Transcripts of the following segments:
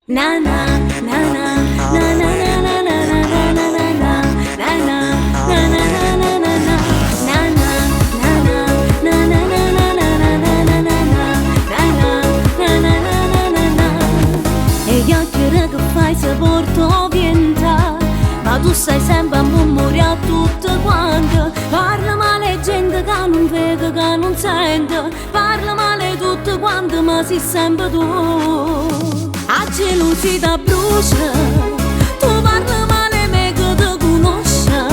Na na na na na na na na na na na na na na na na na na na e gli occhi che fai se porto vienta, ma tu sai sempre a mormorare tutto quanto. Parla male gente che non vede, che non sente, parla male tutto quanto, ma sei sempre tu. A gelosità brucia, tu parli male me che ti conosce.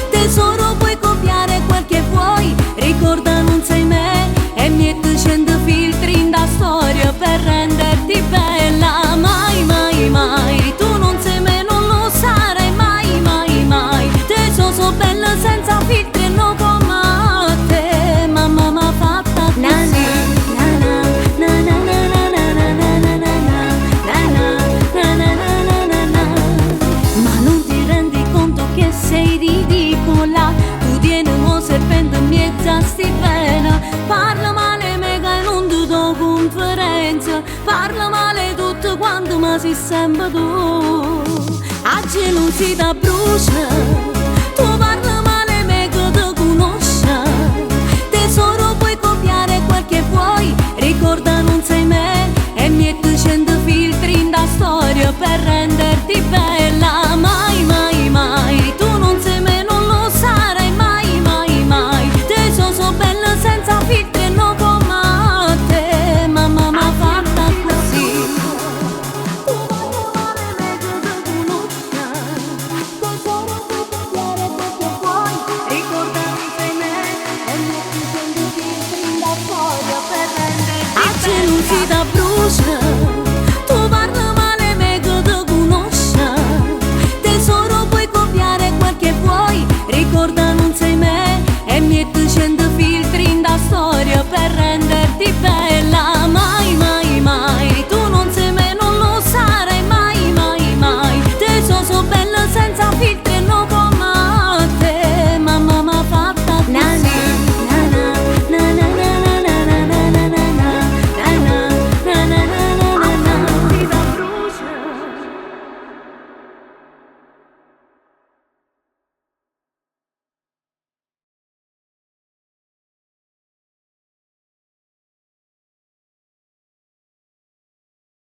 Tesoro puoi copiare quel che vuoi, ricorda non sei me e metti 100 filtri in da storia per renderti bella. Mai, mai, mai, tu non sei me, non lo sarai mai, mai, mai. Tesoro so bella senza filtri e non come te, mamma m'ha fatta così. Sei ridicola, tu tieni un serpente in mezzo a sti pena. Parla male mega e non ti do conferenza, parla male tutto quanto ma sei sempre tu. A gelosità brucia.